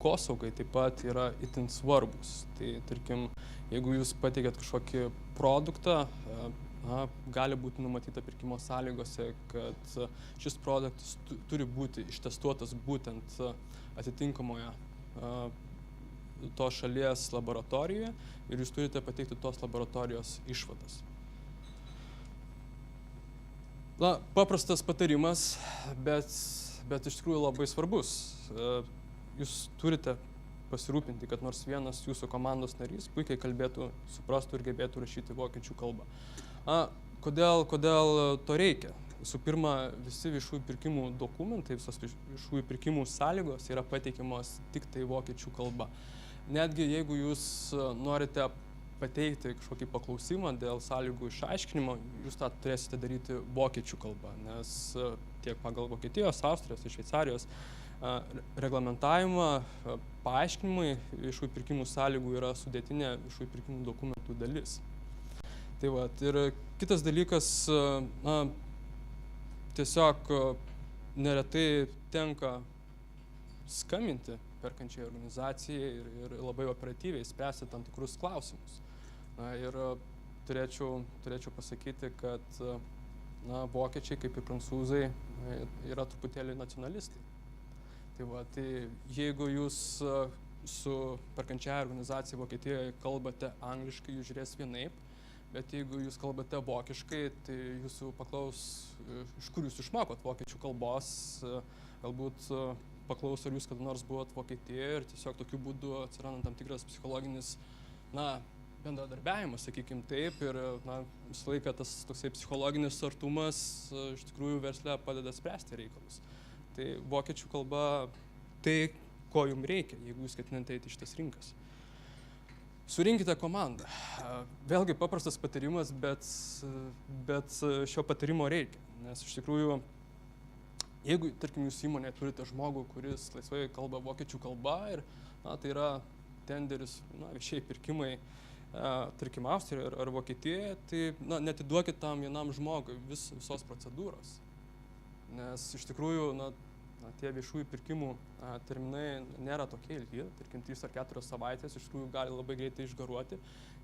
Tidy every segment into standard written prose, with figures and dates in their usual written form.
aplinkosaugai taip pat yra itin svarbus. Tai tarkim, jeigu jūs pateikėt kažkokį produktą, gali būti numatyta pirkimo sąlygose, kad šis produktas turi būti ištestuotas būtent atitinkamoje to šalies laboratorijoje ir jūs turite pateikti tos laboratorijos išvadas. Paprastas patarimas, bet iš tikrųjų labai svarbus. Jūs turite pasirūpinti, kad nors vienas jūsų komandos narys puikiai kalbėtų, suprastų ir gebėtų rašyti vokiečių kalbą. Kodėl to reikia? Visų pirma, visi viešųjų pirkimų dokumentai, visos viešųjų pirkimų sąlygos yra pateikiamos tik tai vokiečių kalba. Netgi jeigu jūs norite pateikti kažkokį paklausimą dėl sąlygų išaiškinimo, jūs tą turėsite daryti vokiečių kalba, nes tiek pagal Vokietijos, Austrijos ir Šveicarijos reglamentavimą, paaiškinimai viešųjų pirkimų sąlygų yra sudėtinė viešųjų pirkimų dokumentų dalis. Tai va, ir kitas dalykas, tiesiog neretai tenka skambinti perkančiai organizacijai ir labai operatyviai spręsti tam tikrus klausimus. Ir turėčiau pasakyti, kad vokiečiai, kaip ir prancūzai, yra truputėlį nacionalistai. Tai va, tai jeigu jūs su perkančiai organizacija Vokietijoje kalbate angliškai, jūs žiūrės vienaip, bet jeigu jūs kalbate vokiškai, tai jūsų paklaus, iš kur jūs išmokot vokiečių kalbos, galbūt paklaus, ar jūs kada nors buvot Vokietijoje ir tiesiog tokiu būdu atsiranda tam tikras psichologinis, bendradarbiavimas, sakykime taip, ir visą laiką tas toksai psichologinis artumas iš tikrųjų versle padeda spręsti reikalus. Tai vokiečių kalba tai, ko jums reikia, jeigu jūs ketinate eiti iš tas rinkas. Surinkite komandą. Vėlgi paprastas patarimas, bet šio patarimo reikia, nes iš tikrųjų, jeigu, tarkim, jūs įmonėje turite žmogų, kuris laisvai kalba vokiečių kalba ir tai yra tenderis, viešieji pirkimai, tarkim, Austrijoje ar Vokietijoje, tai netiduokit tam vienam žmogui visos procedūros. Nes iš tikrųjų, tie viešųjų pirkimų terminai nėra tokie ilgi, tarkim, 3 ar 4 savaitės, iš tikrųjų gali labai greitai išgaruoti.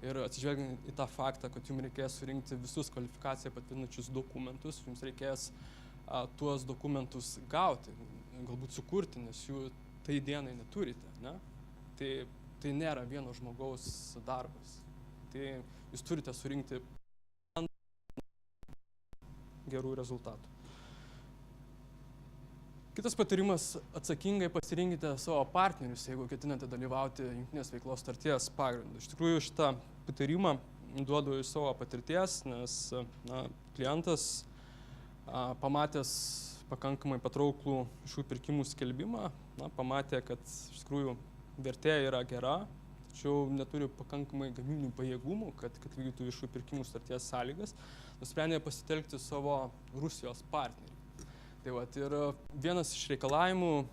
Ir atsižvelgiant į tą faktą, kad jums reikės surinkti visus kvalifikaciją patvirtinančius dokumentus, jums reikės tuos dokumentus gauti, galbūt sukurti, nes jų tai dienai neturite, ne? Tai nėra vieno žmogaus darbas. Tai jūs turite surinkti gerų rezultatų. Kitas patarimas – atsakingai pasirinkite savo partnerius, jeigu ketinate dalyvauti jungtinės veiklos sutarties pagrindu. Iš tikrųjų, šitą patarimą duodu iš savo patirties, nes klientas, pamatęs pakankamai patrauklų viešųjų pirkimų skelbimą, pamatė, kad iš tikrųjų vertė yra gera, tačiau neturi pakankamai gamybinių pajėgumų, kad vykdytų viešųjų pirkimų sutarties sąlygas, nusprendė pasitelkti savo Rusijos partnerį. Tai vat, ir vienas iš reikalavimų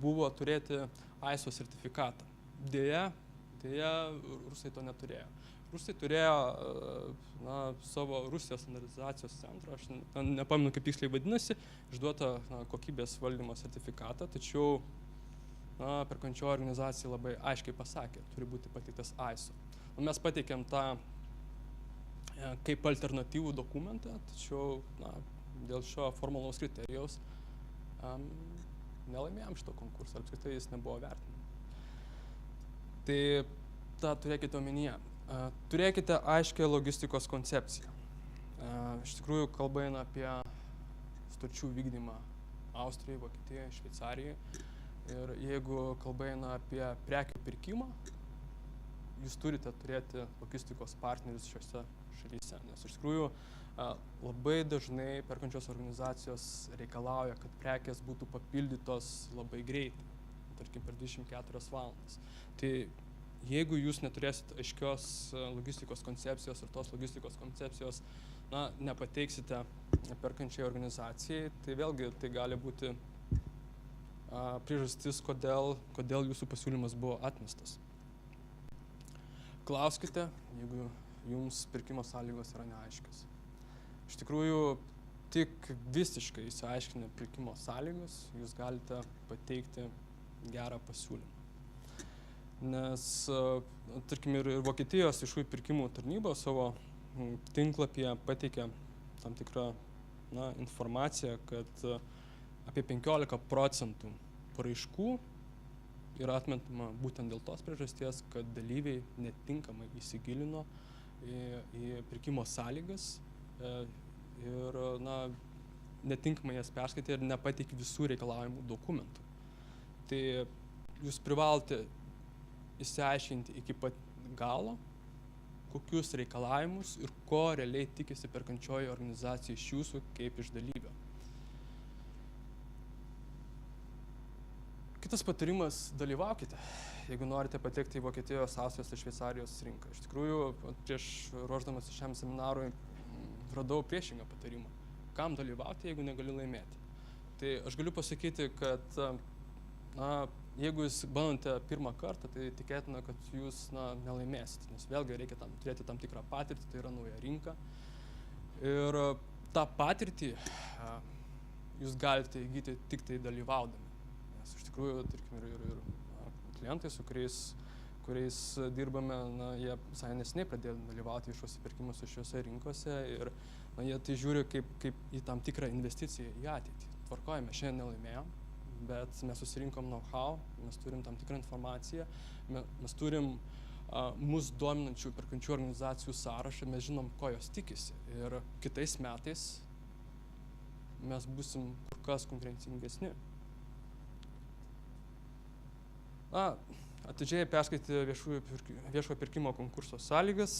buvo turėti ISO sertifikatą. Deja, rusai to neturėjo. Rusai turėjo savo Rusijos standartizacijos centrą, aš nepamenu, kaip tiksliai vadinasi, išduotą kokybės valdymo sertifikatą, tačiau perkančioji organizacija labai aiškiai pasakė, turi būti pateiktas ISO. Mes pateikėm tą kaip alternatyvų dokumentą, tačiau dėl šio formalaus kriterijaus nelaimėjom šito konkursą, apskritai jis nebuvo vertinamas. Tai tą turėkite omenyje. Turėkite aiškią logistikos koncepciją. Iš tikrųjų, kalba eina apie sutarčių vykdymą Austrijoje, Vokietijoje, Šveicarijoje. Ir jeigu kalba eina apie prekių pirkimą, jūs turite turėti logistikos partnerius šiuose šalyse. Nes iš tikrųjų labai dažnai perkančios organizacijos reikalauja, kad prekės būtų papildytos labai greitai, tarkim per 24 valandas. Tai jeigu jūs neturėsite aiškios logistikos koncepcijos ir tos logistikos koncepcijos nepateiksite perkančiai organizacijai, tai vėlgi tai gali būti priežastis, kodėl jūsų pasiūlymas buvo atmestas. Klauskite, jeigu jums pirkimo sąlygos yra neaiškios. Iš tikrųjų, tik visiškai išsiaiškinę pirkimo sąlygos, jūs galite pateikti gerą pasiūlymą. Nes, tarkim, ir Vokietijos viešųjų pirkimų tarnyba savo tinklapyje pateikia tam tikrą informaciją, kad apie 15% paraiškų yra atmetama būtent dėl tos priežasties, kad dalyviai netinkamai įsigilino į pirkimo sąlygas ir netinkamai jas perskaitė ir nepateikė visų reikalavimų dokumentų. Tai jūs privalote išsiaiškinti iki pat galo, kokius reikalavimus ir ko realiai tikisi perkančioji organizacija iš jūsų kaip iš dalyvio. Kitas patarimas – dalyvaukite, jeigu norite patekti į Vokietijos, Austrijos ir Šveicarijos rinką. Iš tikrųjų, prieš ruošdamas šiam seminarui radau priešingą patarimą. Kam dalyvauti, jeigu negali laimėti? Tai aš galiu pasakyti, kad jeigu jūs bandote pirmą kartą, tai tikėtina, kad jūs nelaimėsite, nes vėlgi reikia turėti tam tikrą patirtį, tai yra nauja rinka. Ir tą patirtį jūs galite įgyti tik tai dalyvaudami. Nes iš tikrųjų, tarkim, ir klientai, su kuriais dirbame, jie visai neseniai pradėjo dalyvauti viešuose pirkimuose šiuose rinkose ir jie tai žiūri kaip į tam tikrą investiciją į ateitį. Tvarkojame, šiandien nelaimėjom, bet mes susirinkom know-how, mes turim tam tikrą informaciją, mes turim mus dominančių perkančių organizacijų sąrašą, mes žinom, ko jos tikisi. Ir kitais metais mes būsim kur kas konkurencingesni. Atidžiai perskaityti viešojo pirkimo konkurso sąlygas,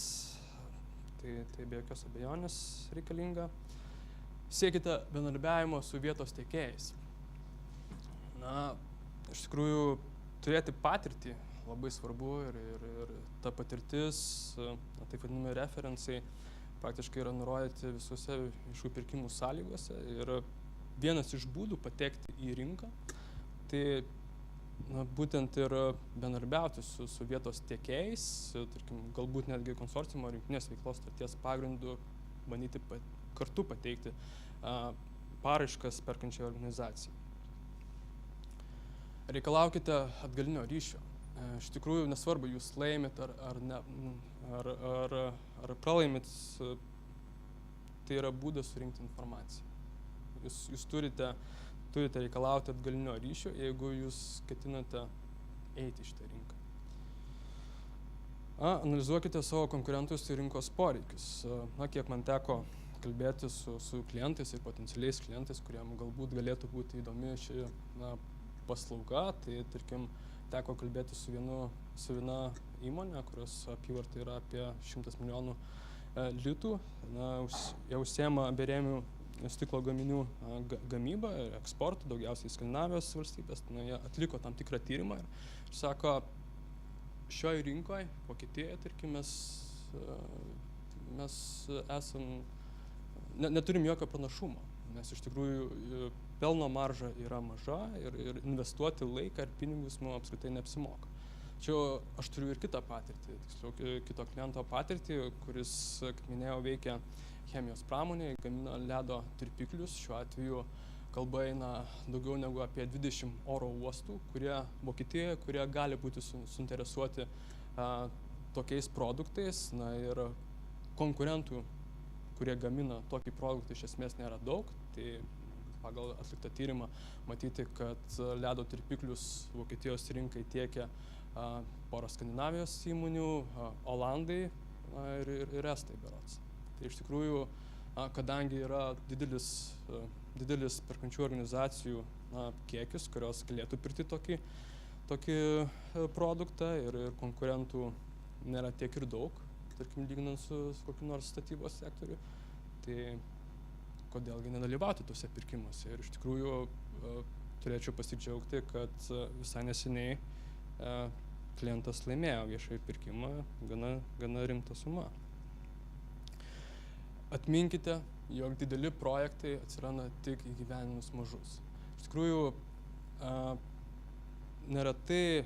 tai be jokios abejonės reikalinga. Siekite bendradarbiavimo su vietos tiekėjais. Iš tikrųjų, turėti patirtį labai svarbu ir ta patirtis, taip vadinami referencai, praktiškai yra nurodyti visuose viešųjų pirkimų sąlygose. Ir vienas iš būdų patekti į rinką, tai būtent ir bendradarbiauti su vietos tiekėjais, tarkim, galbūt netgi konsorciumo rinktinės veiklos sutarties pagrindu bandyti kartu pateikti paraiškas perkančiai organizacijai. Reikalaukite atgalinio ryšio. Iš tikrųjų, nesvarbu, jūs laimit ar pralaimit, tai yra būdas surinkti informaciją. Jūs turite reikalauti atgalinio ryšio, jeigu jūs ketinate eiti į šitą rinką. Analizuokite savo konkurentus ir rinkos poreikius. Kiek man teko kalbėti su klientais ir potencialiais klientais, kuriem galbūt galėtų būti įdomi ši paslauga, tai tarkim teko kalbėti su viena įmonė, kurios apyvarta yra apie 100 milijonų litų. Jie užsiema berėmių stiklo gaminių gamybą ir eksportų, daugiausiai Skandinavijos valstybės. Jie atliko tam tikrą tyrimą ir sako, šioje rinkoje, Vokietijoje, tarkim, mes neturim jokio pranašumo, nes iš tikrųjų pelno marža yra maža ir investuoti laiką ir pinigus mums apskritai neapsimoka. Čia aš turiu ir kitą patirtį, tiksliau kito kliento patirtį, kuris, kaip minėjau, veikia chemijos pramonėje, gamina ledo tirpiklius. Šiuo atveju kalba eina daugiau negu apie 20 oro uostų, Vokietijoje, kurie gali būti suinteresuoti tokiais produktais. Ir konkurentų, kurie gamina tokį produktą, iš esmės nėra daug. Tai pagal atliktą tyrimą matyti, kad ledo tirpiklius Vokietijos rinkai tiekia pora Skandinavijos įmonių, Olandai ir Estai berods. Tai iš tikrųjų, kadangi yra didelis perkančių organizacijų kiekis, kurios galėtų pirkti tokį produktą ir konkurentų nėra tiek ir daug, tarkim, lyginant su kokiu nors statybos sektoriu, tai kodėlgi nedalyvauti tuose pirkimuose. Ir iš tikrųjų turėčiau pasidžiaugti, kad visai neseniai klientas laimėjo viešąjį pirkimą gana rimtą sumą. Atminkite, jog dideli projektai atsiranda tik įgyvendinus mažus. Iš tikrųjų, neretai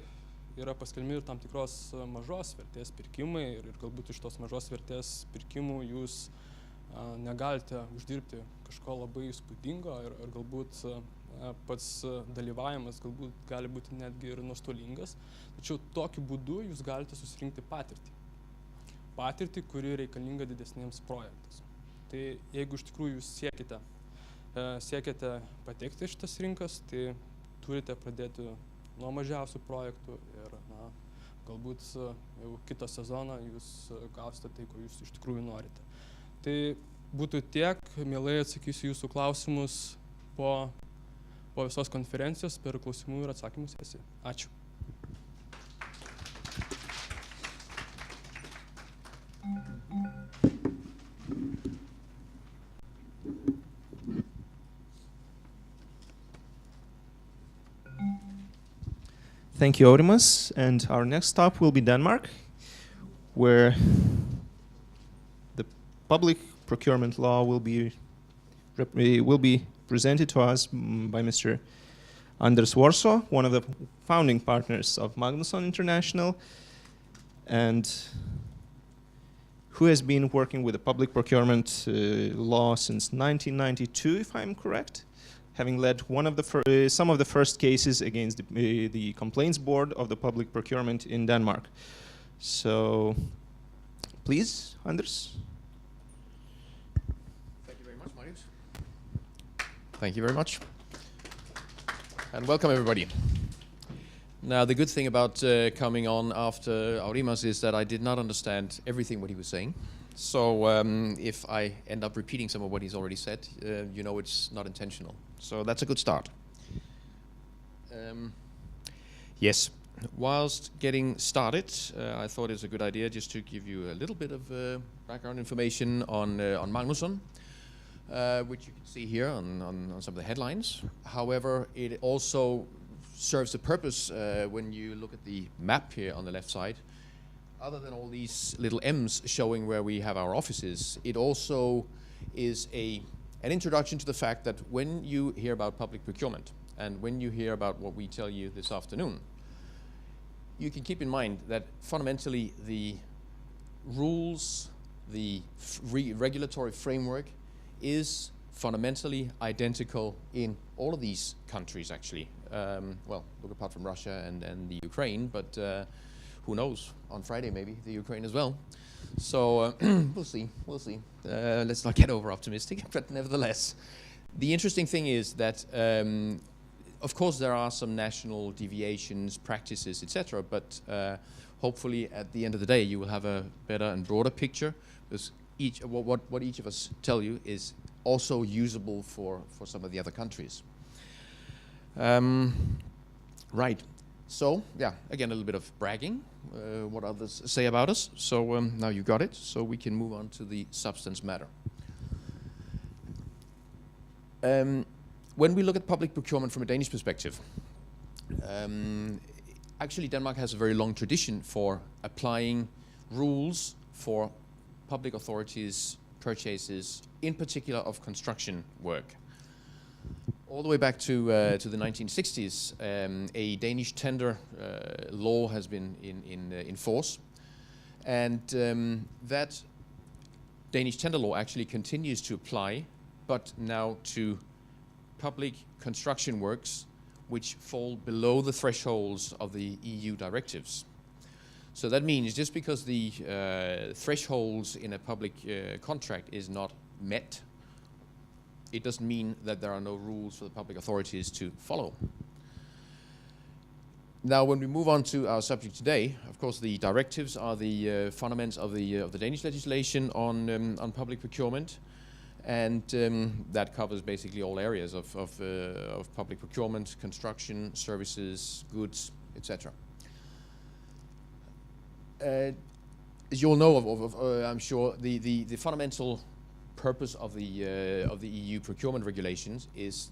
yra paskelbimi ir tam tikros mažos vertės pirkimai ir galbūt iš tos mažos vertės pirkimų jūs negalite uždirbti kažko labai įspūdingo ir galbūt pats dalyvavimas galbūt gali būti netgi ir nuostolingas, tačiau tokiu būdu jūs galite susirinkti patirtį. Patirtį, kuri reikalinga didesniems projektams. Tai jeigu iš tikrųjų jūs siekiate patekti į šitas rinkas, tai turite pradėti nuo mažiausių projektų ir galbūt jau kitą sezoną jūs gausite tai, ko jūs iš tikrųjų norite. Tai būtų tiek, mielai atsakysiu jūsų klausimus po visos konferencijos per klausimų ir atsakymų sesiją. Ačiū. Thank you, Aurimas. And our next stop will be Denmark, where the public procurement law will be presented to us by Mr. Anders Warsaw, one of the founding partners of Magnusson International, and who has been working with the public procurement law since 1992, if I'm correct, having led some of the first cases against the Complaints Board of the Public Procurement in Denmark. So, please, Anders. Thank you very much. And welcome, everybody. Now, the good thing about coming on after Aurimas is that I did not understand everything what he was saying. So if I end up repeating some of what he's already said, you know it's not intentional. So that's a good start. Yes, whilst getting started, I thought it's a good idea just to give you a little bit of background information on Magnusson. Which you can see here on some of the headlines. However, it also serves a purpose when you look at the map here on the left side. Other than all these little M's showing where we have our offices, it also is an introduction to the fact that when you hear about public procurement and when you hear about what we tell you this afternoon, you can keep in mind that fundamentally the rules, the regulatory framework is fundamentally identical in all of these countries, actually. Well, look apart from Russia and the Ukraine, but who knows, on Friday maybe, the Ukraine as well. So we'll see. Let's not get over-optimistic, but nevertheless. The interesting thing is that, of course, there are some national deviations, practices, etc., but hopefully at the end of the day you will have a better and broader picture, because what each of us tell you is also usable for some of the other countries. Right. So, yeah, again, a little bit of bragging, what others say about us. So now you got it, so we can move on to the substance matter. When we look at public procurement from a Danish perspective, actually Denmark has a very long tradition for applying rules for public authorities' purchases, in particular of construction work. All the way back to the 1960s, a Danish tender law has been in force, and that Danish tender law actually continues to apply, but now to public construction works which fall below the thresholds of the EU directives. So that means just because the thresholds in a public contract is not met, it doesn't mean that there are no rules for the public authorities to follow. Now, when we move on to our subject today, of course, the directives are the fundamentals of the Danish legislation on public procurement, and that covers basically all areas of public procurement, construction, services, goods, etc. As you all know, I'm sure the fundamental purpose of the EU procurement regulations is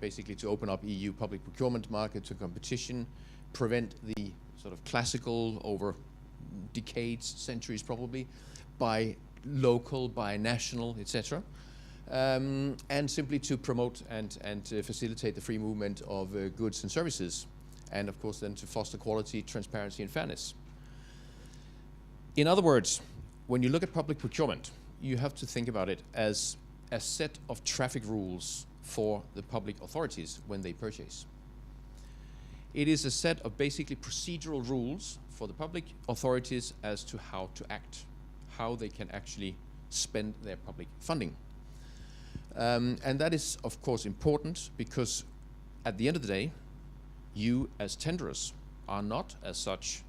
basically to open up EU public procurement market to competition, prevent the sort of classical over decades, centuries probably, by local, by national, etc. And simply to promote and to facilitate the free movement of goods and services, and of course then to foster quality, transparency and fairness. In other words, when you look at public procurement, you have to think about it as a set of traffic rules for the public authorities when they purchase. It is a set of basically procedural rules for the public authorities as to how to act, how they can actually spend their public funding. And that is, of course, important because at the end of the day, you as tenderers are not as such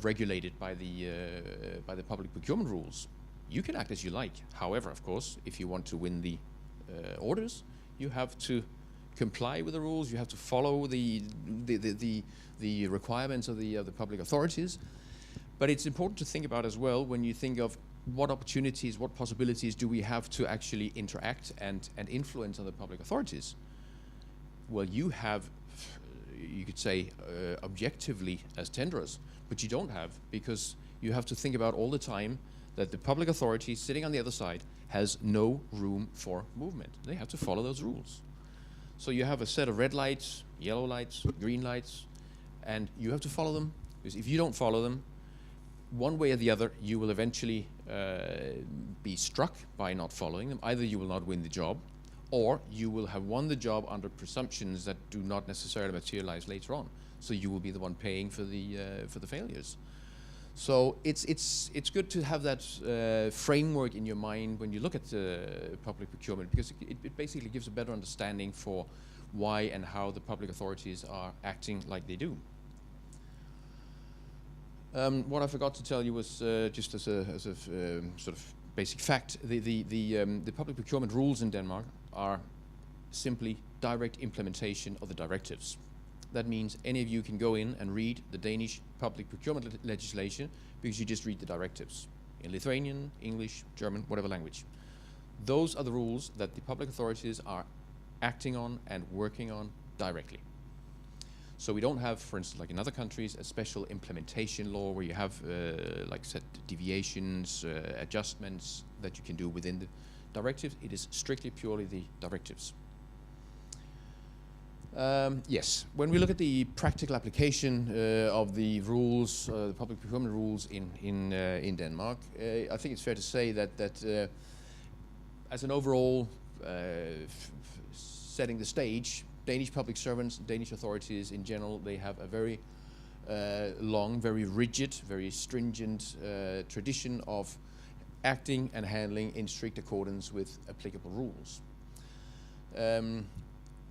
regulated by the public procurement rules. You can act as you like. However, of course, if you want to win the orders, you have to comply with the rules. You have to follow the requirements of the public authorities. But it's important to think about as well when you think of what opportunities, what possibilities do we have to actually interact and influence on the public authorities. Well, you have, you could say, objectively as tenderers, but you don't have, because you have to think about all the time that the public authority sitting on the other side has no room for movement. They have to follow those rules. So you have a set of red lights, yellow lights, green lights, and you have to follow them, because if you don't follow them, one way or the other, you will eventually be struck by not following them. Either you will not win the job, or you will have won the job under presumptions that do not necessarily materialize later on. So you will be the one paying for the failures. So it's good to have that framework in your mind when you look at public procurement, because it basically gives a better understanding for why and how the public authorities are acting like they do. What I forgot to tell you was just as a sort of basic fact, the public procurement rules in Denmark are simply direct implementation of the directives. That means any of you can go in and read the Danish public procurement legislation because you just read the directives in Lithuanian, English, German, whatever language. Those are the rules that the public authorities are acting on and working on directly. So we don't have, for instance, like in other countries, a special implementation law where you have like set deviations, adjustments that you can do within the directives. It is strictly purely the directives. Yes, when we look at the practical application of the rules, the public procurement rules in Denmark, I think it's fair to say that as an overall setting the stage, Danish public servants, Danish authorities in general, they have a very long, very rigid, very stringent tradition of acting and handling in strict accordance with applicable rules.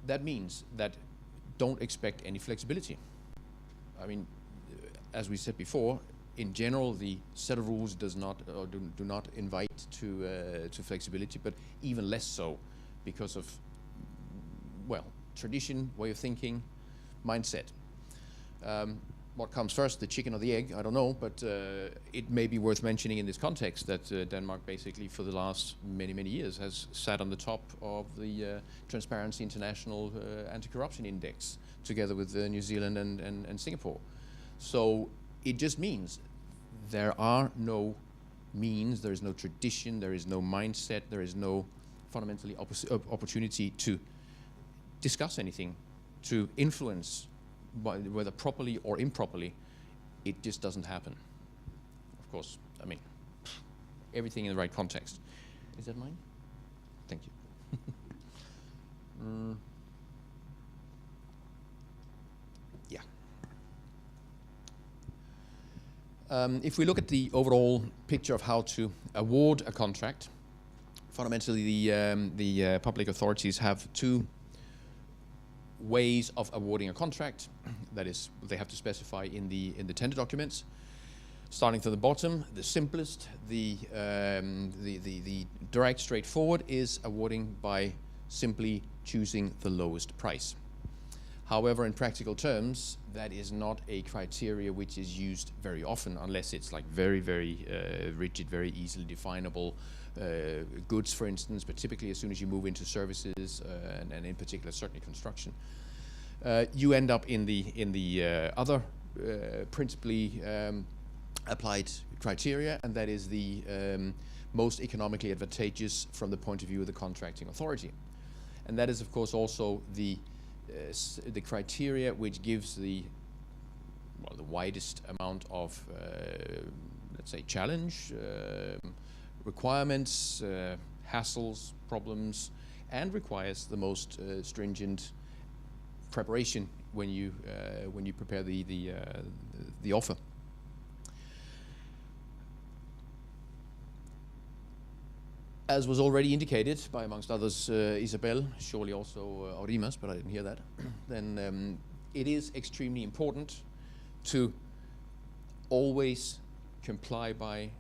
That means that don't expect any flexibility. I mean, as we said before, in general, the set of rules does not or do not invite to flexibility, but even less so because of, well, tradition, way of thinking, mindset. What comes first, the chicken or the egg? I don't know, but it may be worth mentioning in this context that Denmark basically for the last many years has sat on the top of the Transparency International Anti-Corruption Index together with New Zealand and Singapore. So it just means there are no means, there is no tradition, there is no mindset, there is no fundamentally opportunity to discuss anything, to influence, whether properly or improperly. It just doesn't happen. Of course, I mean, everything in the right context. Is that mine? Thank you. Yeah. If we look at the overall picture of how to award a contract, fundamentally the public authorities have two ways of awarding a contract. That is, they have to specify in the tender documents. Starting from the bottom, the simplest, the direct, straightforward is awarding by simply choosing the lowest price. However, in practical terms, that is not a criteria which is used very often, unless it's like very rigid, very easily definable goods, for instance. But typically, as soon as you move into services, and in particular, certainly construction, you end up in the other principally applied criteria, and that is the most economically advantageous from the point of view of the contracting authority. And that is, of course, also the criteria which gives the widest amount of, let's say, challenge, requirements, hassles, problems, and requires the most stringent preparation when you prepare the offer. As was already indicated by, amongst others, Isabel, surely also Aurimas, but I didn't hear that, then it is extremely important to always comply by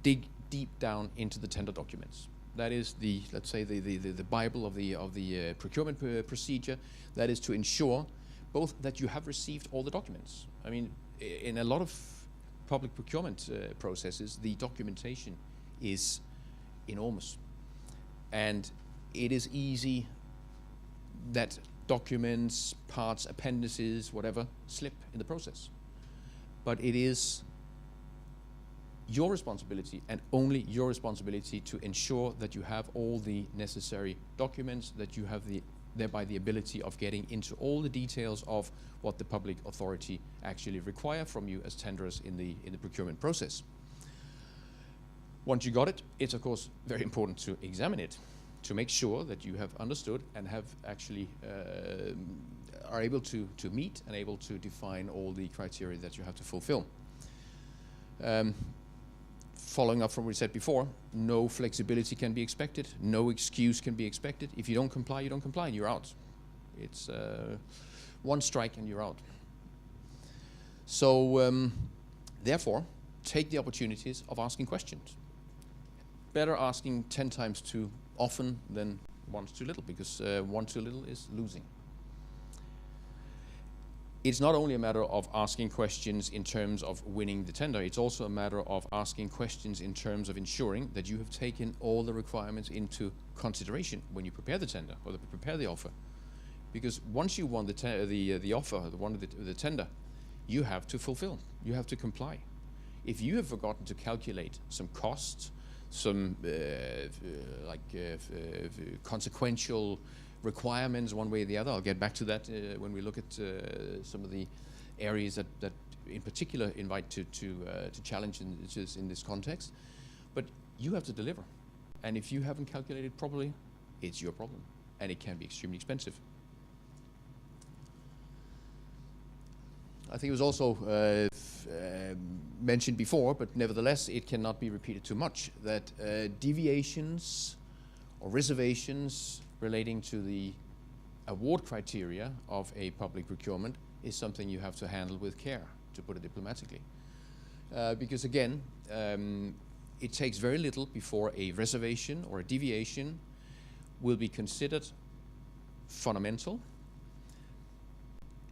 dig deep down into the tender documents. That is the, let's say, the Bible of the procurement procedure. That is to ensure both that you have received all the documents. I mean, in a lot of public procurement processes, the documentation is enormous, and it is easy that documents, parts, appendices, whatever, slip in the process. But it is your responsibility, and only your responsibility, to ensure that you have all the necessary documents, that you have thereby the ability of getting into all the details of what the public authority actually require from you as tenderers in the procurement process. Once you got it, it's of course very important to examine it, to make sure that you have understood and have actually are able to meet and able to define all the criteria that you have to fulfill. Following up from what we said before, no flexibility can be expected, no excuse can be expected. If you don't comply, you don't comply, and you're out. It's one strike and you're out. So therefore, take the opportunities of asking questions. Better asking 10 times too often than once too little, because once too little is losing. It's not only a matter of asking questions in terms of winning the tender, it's also a matter of asking questions in terms of ensuring that you have taken all the requirements into consideration when you prepare the tender or prepare the offer. Because once you won the offer, the tender, you have to fulfill, you have to comply. If you have forgotten to calculate some costs, some consequential requirements one way or the other. I'll get back to that when we look at some of the areas that in particular invite to challenge in this context. But you have to deliver. And if you haven't calculated properly, it's your problem. And it can be extremely expensive. I think it was also mentioned before, but nevertheless it cannot be repeated too much, that deviations or reservations relating to the award criteria of a public procurement is something you have to handle with care, to put it diplomatically. Because again, it takes very little before a reservation or a deviation will be considered fundamental,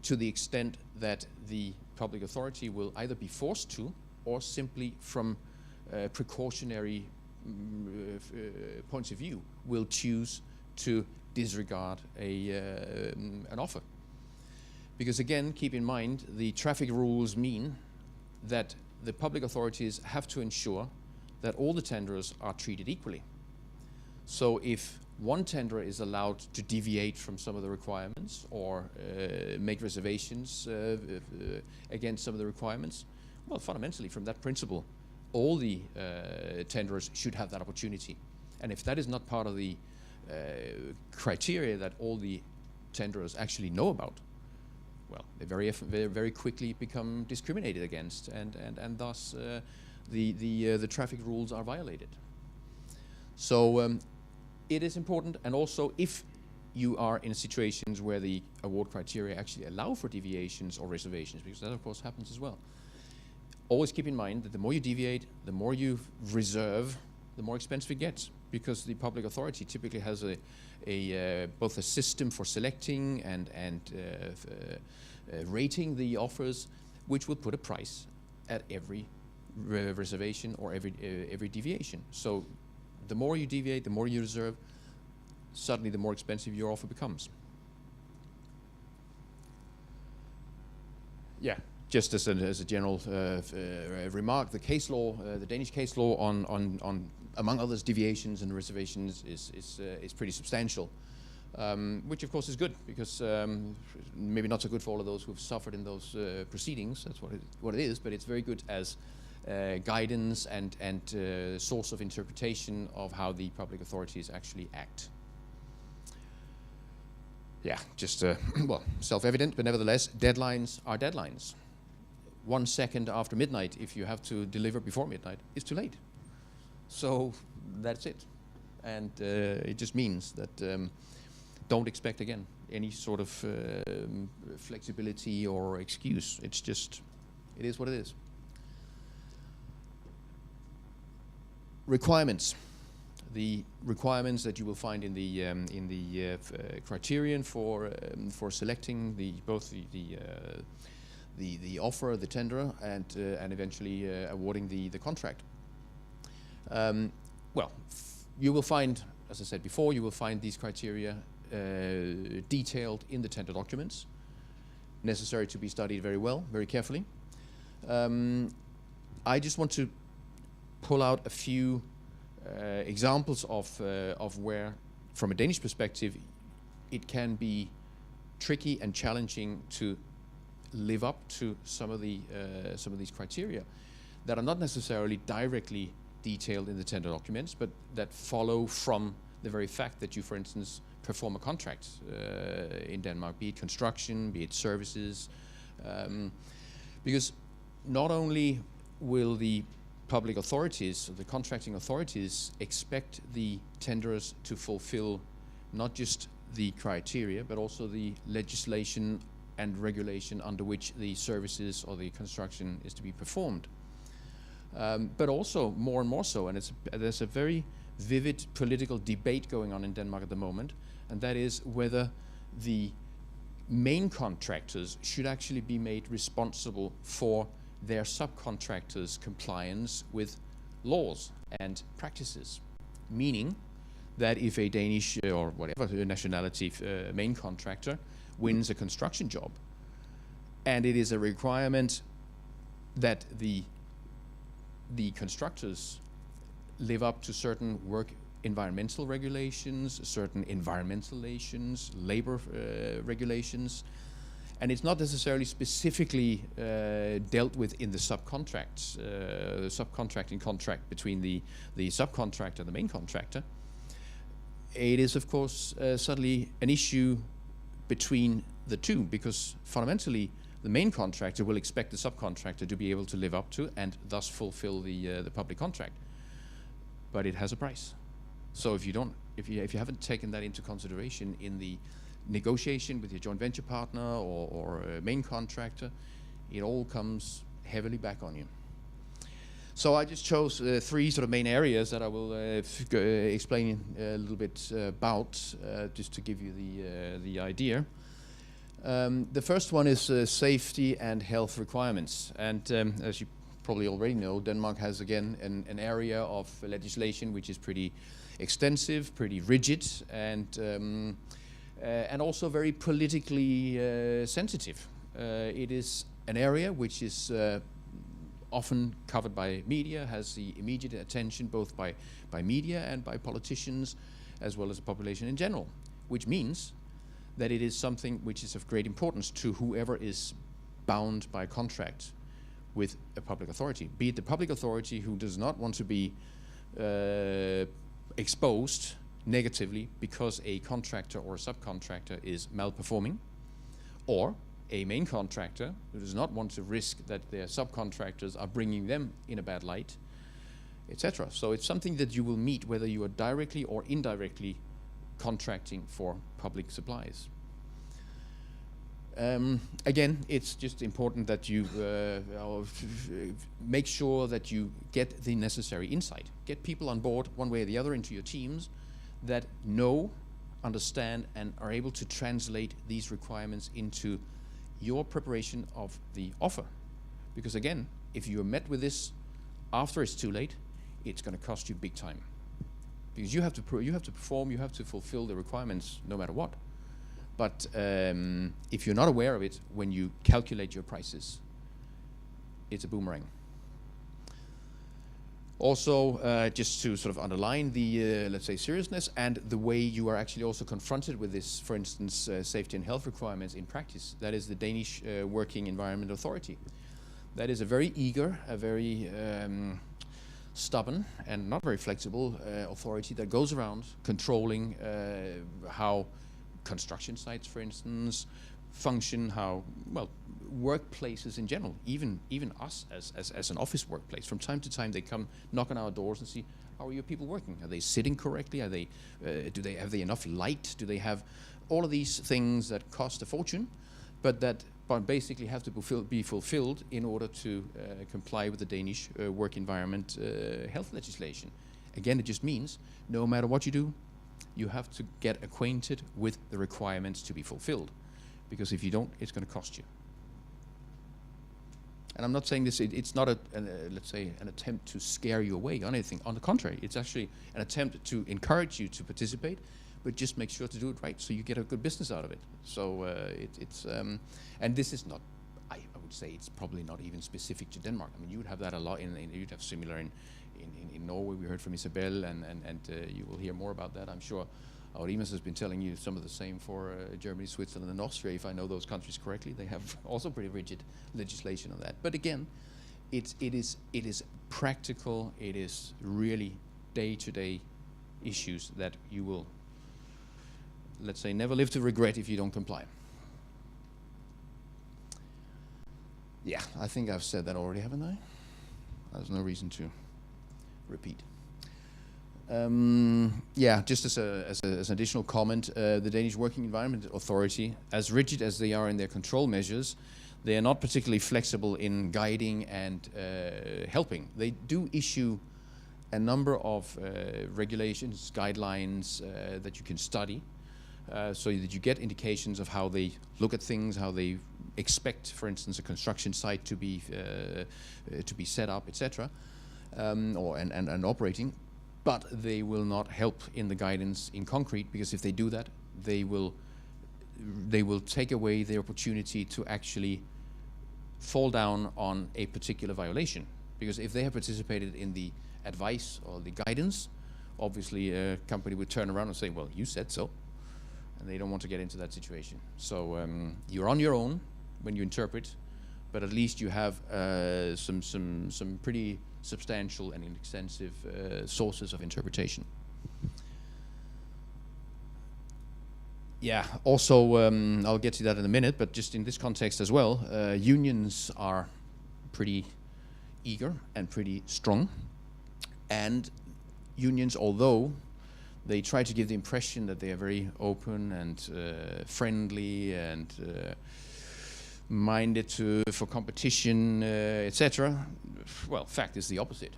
to the extent that the public authority will either be forced to, or simply from precautionary points of view, will choose to disregard an offer. Because again, keep in mind, the traffic rules mean that the public authorities have to ensure that all the tenderers are treated equally. So if one tenderer is allowed to deviate from some of the requirements or make reservations against some of the requirements, well, fundamentally from that principle, all the tenderers should have that opportunity. And if that is not part of the criteria that all the tenderers actually know about, well, they very quickly become discriminated against, and thus the traffic rules are violated. So it is important, and also if you are in situations where the award criteria actually allow for deviations or reservations, because that of course happens as well, always keep in mind that the more you deviate, the more you reserve, the more expensive it gets, because the public authority typically has both a system for selecting and rating the offers, which will put a price at every reservation or every deviation. So the more you deviate, the more you reserve, suddenly the more expensive your offer becomes. Yeah, just as a general remark, the case law, the Danish case law on among others deviations and reservations is pretty substantial, which of course is good, because maybe not so good for all of those who have suffered in those proceedings. That's what it is, but it's very good as guidance and source of interpretation of how the public authorities actually act. yeah, just well, self-evident, but nevertheless, deadlines are deadlines. 1 second after midnight, if you have to deliver before midnight, is too late. So that's it. And it just means that don't expect again any sort of flexibility or excuse. It's just, it is what it is. Requirements. The requirements that you will find in the criterion for selecting both the offer, the tender, and eventually awarding the contract. Well, you will find, as I said before, you will find these criteria detailed in the tender documents, necessary to be studied very well, very carefully. I just want to pull out a few examples of where, from a Danish perspective, it can be tricky and challenging to live up to some of these criteria that are not necessarily directly detailed in the tender documents, but that follow from the very fact that you, for instance, perform a contract in Denmark, be it construction, be it services, because not only will the public authorities, the contracting authorities, expect the tenderers to fulfill not just the criteria, but also the legislation and regulation under which the services or the construction is to be performed. But also, more and more so, and there's a very vivid political debate going on in Denmark at the moment, and that is whether the main contractors should actually be made responsible for their subcontractors' compliance with laws and practices. Meaning that if a Danish or whatever nationality main contractor wins a construction job, and it is a requirement that the constructors live up to certain work environmental regulations, certain environmental regulations, labor regulations, and it's not necessarily specifically dealt with in the subcontracts, the subcontracting contract between the subcontractor and the main contractor. It is, of course, suddenly an issue between the two, because fundamentally the main contractor will expect the subcontractor to be able to live up to and thus fulfill the public contract. But it has a price. So if you haven't taken that into consideration in the negotiation with your joint venture partner or main contractor, it all comes heavily back on you. So I just chose 3 sort of main areas that I will explain a little bit about, just to give you the idea. The first one is safety and health requirements, and as you probably already know, Denmark has again an area of legislation which is pretty extensive, pretty rigid, and also very politically sensitive. It is an area which is often covered by media, has the immediate attention both by media and by politicians, as well as the population in general, which means that it is something which is of great importance to whoever is bound by contract with a public authority, be it the public authority who does not want to be exposed negatively because a contractor or a subcontractor is malperforming, or a main contractor who does not want to risk that their subcontractors are bringing them in a bad light, etc. So it's something that you will meet whether you are directly or indirectly contracting for public supplies. Again, it's just important that you make sure that you get the necessary insight. Get people on board one way or the other into your teams that know, understand, and are able to translate these requirements into your preparation of the offer. Because again, if you are met with this after it's too late, it's going to cost you big time. Because you have to perform, you have to fulfill the requirements no matter what. But if you're not aware of it when you calculate your prices, it's a boomerang. Also, just to sort of underline the, let's say, seriousness and the way you are actually also confronted with this, for instance, safety and health requirements in practice, that is the Danish Working Environment Authority. That is a very eager, a very stubborn and not very flexible authority that goes around controlling how construction sites, for instance, function, how, well, workplaces in general, even us as an office workplace, from time to time they come knock on our doors and see, how are your people working? Are they sitting correctly? Are they, have they enough light? Do they have all of these things that cost a fortune, but that basically have to be fulfilled in order to comply with the Danish work environment health legislation? Again, it just means no matter what you do, you have to get acquainted with the requirements to be fulfilled, because if you don't, it's going to cost you. And I'm not saying this, it's not let's say, an attempt to scare you away on anything. On the contrary, it's actually an attempt to encourage you to participate, but just make sure to do it right so you get a good business out of it. So and this is not, I would say it's probably not even specific to Denmark. I mean, you would have that a lot, you'd have similar in Norway. We heard from Isabel, and you will hear more about that, I'm sure. Aurimas has been telling you some of the same for Germany, Switzerland, and Austria, if I know those countries correctly. They have also pretty rigid legislation on that. But again, it is practical. It is really day-to-day issues that you will, let's say, never live to regret if you don't comply. Yeah, I think I've said that already, haven't I? There's no reason to repeat. Yeah, just as an additional comment, the Danish Working Environment Authority, as rigid as they are in their control measures, they are not particularly flexible in guiding and helping. They do issue a number of regulations, guidelines that you can study, so that you get indications of how they look at things, how they expect, for instance, a construction site to be set up, etc., and operating. But they will not help in the guidance in concrete, because if they do that, they will take away the opportunity to actually fall down on a particular violation. Because if they have participated in the advice or the guidance, obviously a company would turn around and say, well, you said so. And they don't want to get into that situation. So you're on your own when you interpret, but at least you have some pretty substantial and extensive sources of interpretation. Yeah, also, I'll get to that in a minute, but just in this context as well, unions are pretty eager and pretty strong. And unions, although they try to give the impression that they are very open and friendly and minded for competition, etc. Well, fact is the opposite.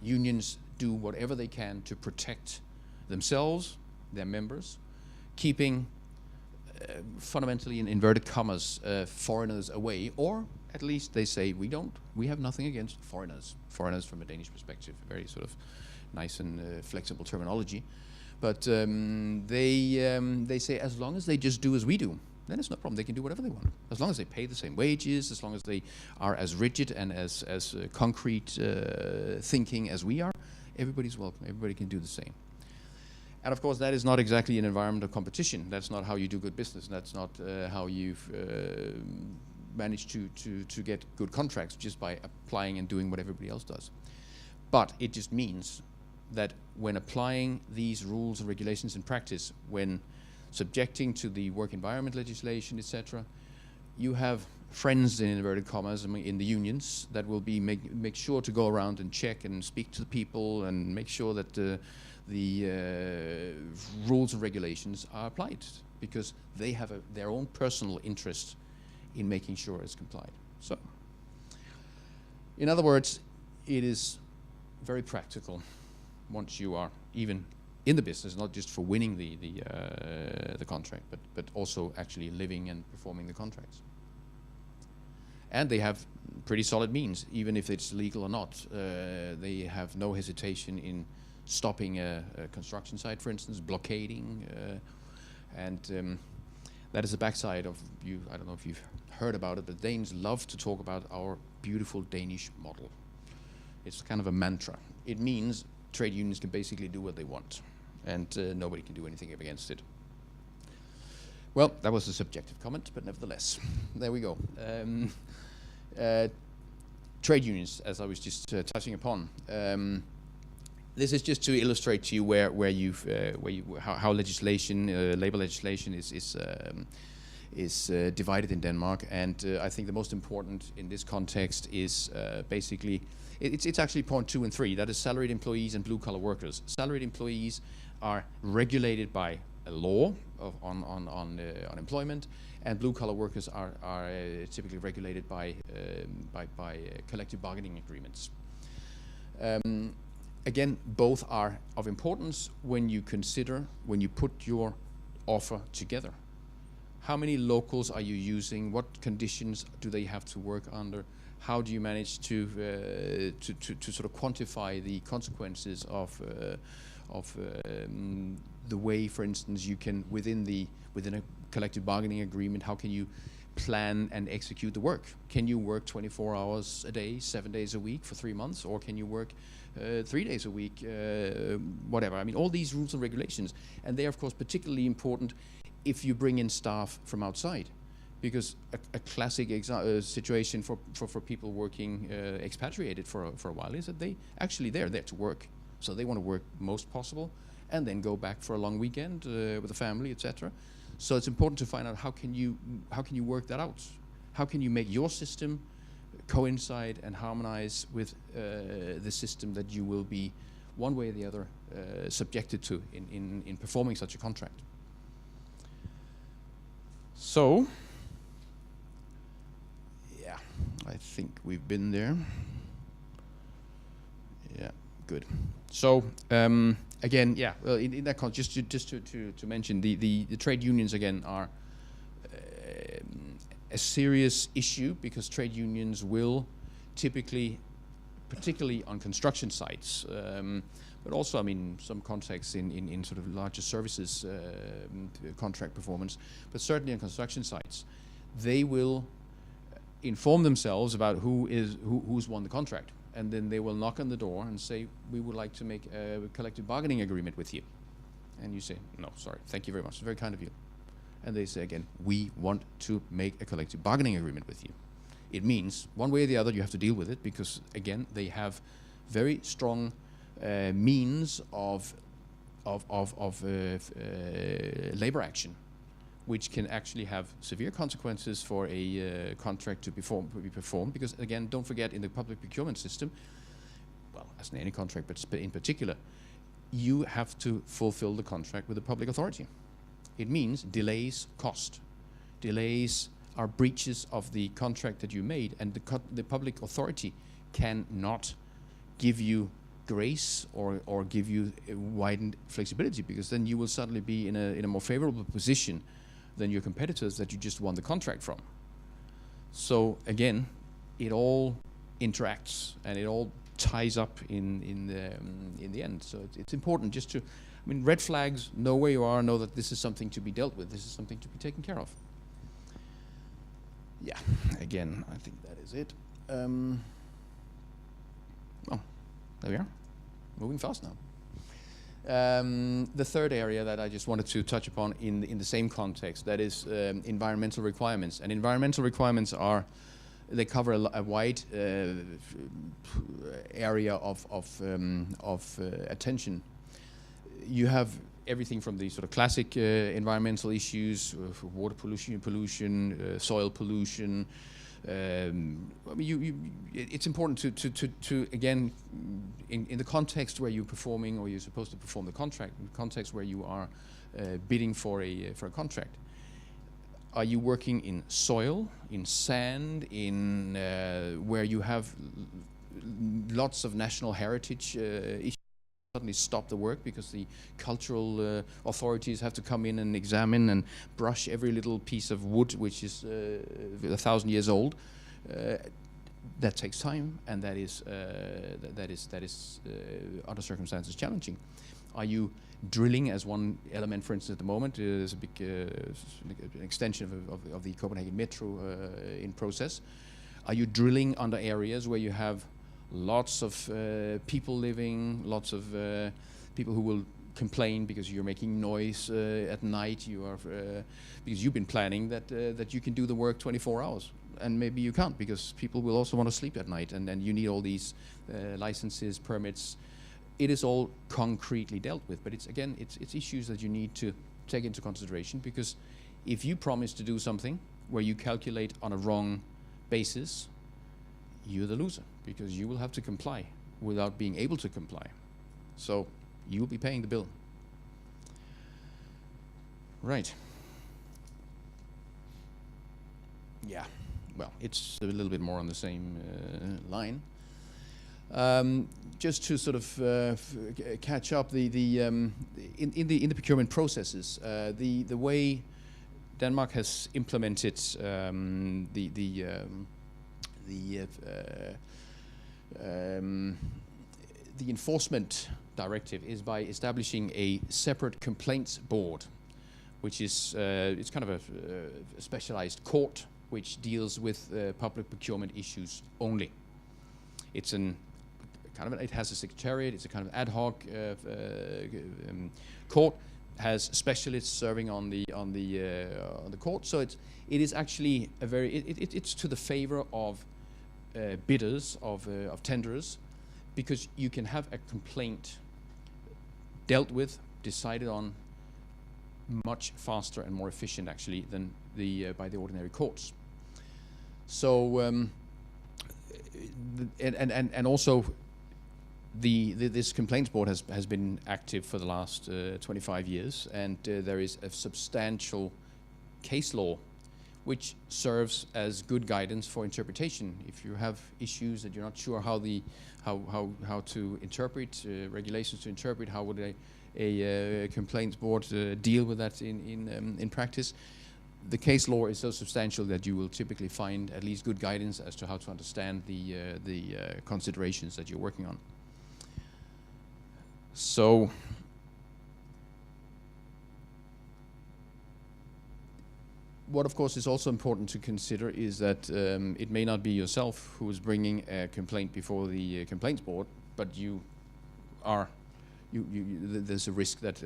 Unions do whatever they can to protect themselves, their members, keeping fundamentally, in inverted commas, foreigners away, or at least they say we have nothing against foreigners. Foreigners from a Danish perspective, very sort of nice and flexible terminology. But they say as long as they just do as we do, then it's no problem. They can do whatever they want. As long as they pay the same wages, as long as they are as rigid and as concrete thinking as we are, everybody's welcome. Everybody can do the same. And of course, that is not exactly an environment of competition. That's not how you do good business. That's not how you've managed to get good contracts, just by applying and doing what everybody else does. But it just means that when applying these rules and regulations in practice, when subjecting to the work environment legislation, etc., you have friends, in inverted commas, in the unions that will be make sure to go around and check and speak to the people and make sure that the rules and regulations are applied, because they have their own personal interest in making sure it's complied. So, in other words, it is very practical once you are even in the business, not just for winning the contract, but also actually living and performing the contracts. And they have pretty solid means, even if it's legal or not. They have no hesitation in stopping a construction site, for instance, blockading, and that is the backside of you. I don't know if you've heard about it, but Danes love to talk about our beautiful Danish model. It's kind of a mantra. It means trade unions can basically do what they want, and nobody can do anything against it. Well, that was a subjective comment, but nevertheless, there we go. Trade unions, as I was just touching upon, this is just to illustrate to you how legislation, labor legislation is divided in Denmark, and I think the most important in this context is basically it's actually point 2 and 3. That is salaried employees and blue-collar workers. Salaried employees are regulated by a law on employment, and blue-collar workers are typically regulated by collective bargaining agreements. Again, both are of importance when you put your offer together. How many locals are you using? What conditions do they have to work under? How do you manage to sort of quantify the consequences of the way, for instance, you can within a collective bargaining agreement, how can you plan and execute the work? Can you work 24 hours a day, 7 days a week for 3 months, or can you work 3 days a week, whatever? I mean, all these rules and regulations, and they are of course particularly important if you bring in staff from outside, because a classic situation for people working expatriated for a while is that they're there to work, so they want to work most possible, and then go back for a long weekend with the family, etc. So it's important to find out how can you work that out? How can you make your system coincide and harmonize with the system that you will be one way or the other subjected to in performing such a contract? So, yeah, I think we've been there. Yeah, good. So again, yeah, well, in that context, just to mention, the trade unions again are a serious issue, because trade unions will typically, particularly on construction sites, but also, I mean, some contexts in sort of larger services contract performance, but certainly on construction sites, they will inform themselves about who's won the contract, and then they will knock on the door and say, we would like to make a collective bargaining agreement with you. And you say, no, sorry, thank you very much, it's very kind of you. And they say again, we want to make a collective bargaining agreement with you. It means one way or the other you have to deal with it, because again, they have very strong means of labor action, which can actually have severe consequences for a contract to be performed. Because again, don't forget, in the public procurement system, well, as in any contract, but in particular, you have to fulfill the contract with the public authority. It means delays cost. Delays are breaches of the contract that you made, and the public authority cannot give you grace or give you a widened flexibility, because then you will suddenly be in a more favorable position than your competitors that you just won the contract from. So again, it all interacts and it all ties up in the end. So it's important just to, I mean, red flags, know where you are, know that this is something to be dealt with, this is something to be taken care of. Yeah, again, I think that is it. Oh, there we are, moving fast now. The third area that I just wanted to touch upon in the same context, that is environmental requirements. And environmental requirements they cover a wide area of attention. You have everything from the sort of classic environmental issues, water pollution, soil pollution. I mean, it's important to again, in the context where you're performing, or you're supposed to perform the contract, in the context where you are bidding for a contract. Are you working in soil, in sand, in where you have lots of national heritage issues? Suddenly stop the work because the cultural authorities have to come in and examine and brush every little piece of wood which is 1,000 years old. That takes time, and that is under circumstances challenging. Are you drilling as one element, for instance, at the moment? There's a big an extension of the Copenhagen Metro in process. Are you drilling under areas where you have lots of people living, lots of people who will complain because you're making noise at night? You are because you've been planning that you can do the work 24 hours, and maybe you can't because people will also want to sleep at night, and then you need all these licenses, permits. it is all concretely dealt with. But it's again, it's issues that you need to take into consideration, because if you promise to do something where you calculate on a wrong basis, you're the loser, because you will have to comply without being able to comply. So you will be paying the bill. Right. Yeah, well, it's a little bit more on the same line. Just to sort of catch up in the procurement processes, the way Denmark has implemented the enforcement directive is by establishing a separate complaints board, which is it's kind of a specialized court which deals with public procurement issues only. It's it has a secretariat. It's a kind of ad hoc court. Has specialists serving on the court. So it is actually a very it's to the favor of bidders, of tenderers, because you can have a complaint dealt with, decided on much faster and more efficient actually than by the ordinary courts. So and also this complaints board has been active for the last 25 years, and there is a substantial case law which serves as good guidance for interpretation. If you have issues that you're not sure how to interpret regulations to interpret, how would a complaints board deal with that in practice? The case law is so substantial that you will typically find at least good guidance as to how to understand the considerations that you're working on. So what of course is also important to consider is that it may not be yourself who is bringing a complaint before the complaints board, but there's a risk that